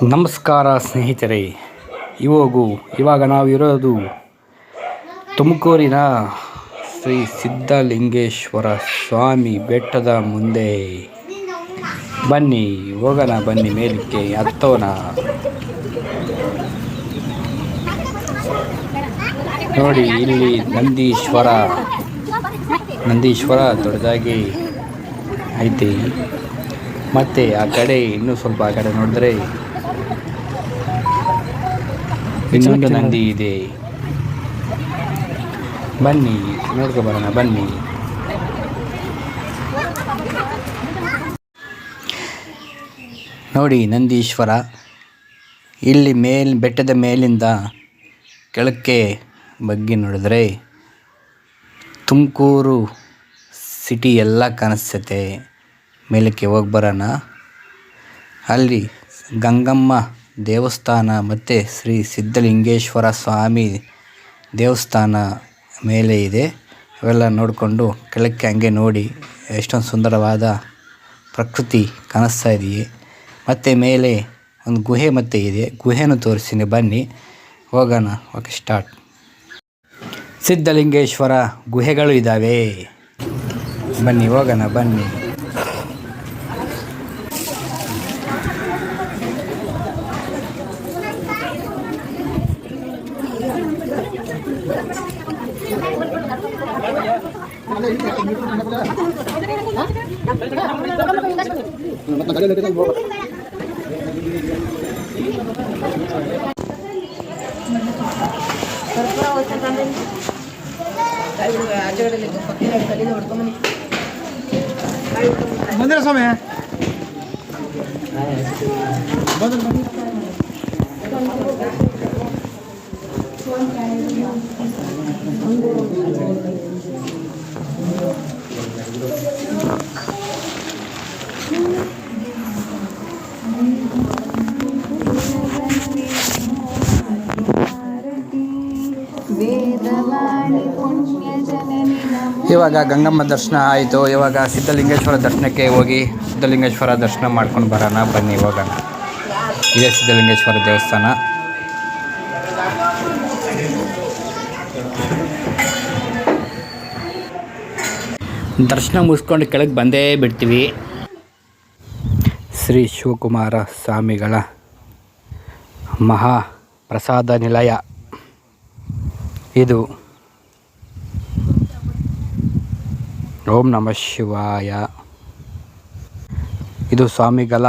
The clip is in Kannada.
ನಮಸ್ಕಾರ ಸ್ನೇಹಿತರೆ. ಇವಾಗ ನಾವಿರೋದು ತುಮಕೂರಿನ ಶ್ರೀ ಸಿದ್ಧಲಿಂಗೇಶ್ವರ ಸ್ವಾಮಿ ಬೆಟ್ಟದ ಮುಂದೆ. ಬನ್ನಿ ಹೋಗೋಣ, ಬನ್ನಿ ಮೇಲಕ್ಕೆ ಹತ್ತೋಣ. ನೋಡಿ, ಇಲ್ಲಿ ನಂದೀಶ್ವರ ದೊಡ್ಡದಾಗಿ ಐತಿ. ಮತ್ತು ಆ ಕಡೆ ಇನ್ನೂ ಸ್ವಲ್ಪ ಆ ಕಡೆ ನೋಡಿದ್ರೆ ಇನ್ನೊಂದು ನಂದಿ ಇದೆ. ಬನ್ನಿ ನೋಡ್ಕೊಬರೋಣ, ಬನ್ನಿ. ನೋಡಿ ನಂದೀಶ್ವರ. ಇಲ್ಲಿ ಬೆಟ್ಟದ ಮೇಲಿಂದ ಕೆಳಕ್ಕೆ ಬಗ್ಗಿ ನೋಡಿದ್ರೆ ತುಮಕೂರು ಸಿಟಿ ಎಲ್ಲ ಕಾಣಿಸ್ತೈತೆ. ಮೇಲಕ್ಕೆ ಹೋಗಿ ಬರೋಣ. ಅಲ್ಲಿ ಗಂಗಮ್ಮ ದೇವಸ್ಥಾನ ಮತ್ತು ಶ್ರೀ ಸಿದ್ಧಲಿಂಗೇಶ್ವರ ಸ್ವಾಮಿ ದೇವಸ್ಥಾನ ಮೇಲೆ ಇದೆ. ಅವೆಲ್ಲ ನೋಡಿಕೊಂಡು ಕೆಳಕ್ಕೆ ಹಂಗೆ ನೋಡಿ ಎಷ್ಟೊಂದು ಸುಂದರವಾದ ಪ್ರಕೃತಿ ಕಾಣಿಸ್ತಾ ಇದೆಯೇ. ಮತ್ತು ಮೇಲೆ ಒಂದು ಗುಹೆ ಮತ್ತೆ ಇದೆ. ಗುಹೆನೂ ತೋರಿಸ್ತೀನಿ, ಬನ್ನಿ ಹೋಗೋಣ. Okay, start. ಸಿದ್ಧಲಿಂಗೇಶ್ವರ ಗುಹೆಗಳು ಇದ್ದಾವೆ, ಬನ್ನಿ ಹೋಗೋಣ, ಬನ್ನಿ. ಮಂದಿರ ಸ್ವಾಮಿ ಇವಾಗ ಗಂಗಮ್ಮ ದರ್ಶನ ಆಯಿತು. ಇವಾಗ ಸಿದ್ಧಲಿಂಗೇಶ್ವರ ದರ್ಶನಕ್ಕೆ ಹೋಗಿ ಸಿದ್ಧಲಿಂಗೇಶ್ವರ ದರ್ಶನ ಮಾಡ್ಕೊಂಡು ಬರೋಣ, ಬನ್ನಿ ಹೋಗೋಣ. ಇದೇ ಸಿದ್ಧಲಿಂಗೇಶ್ವರ ದೇವಸ್ಥಾನ. ದರ್ಶನ ಮುಗಿಸ್ಕೊಂಡು ಕೆಳಗೆ ಬಂದೇ ಬಿಡ್ತೀವಿ. ಶ್ರೀ ಶಿವಕುಮಾರ ಸ್ವಾಮಿಗಳ ಮಹಾ ಪ್ರಸಾದ ನಿಲಯ ಇದು. ಓಂ ನಮಃ ಶಿವಾಯ. ಇದು ಸ್ವಾಮಿಗಳ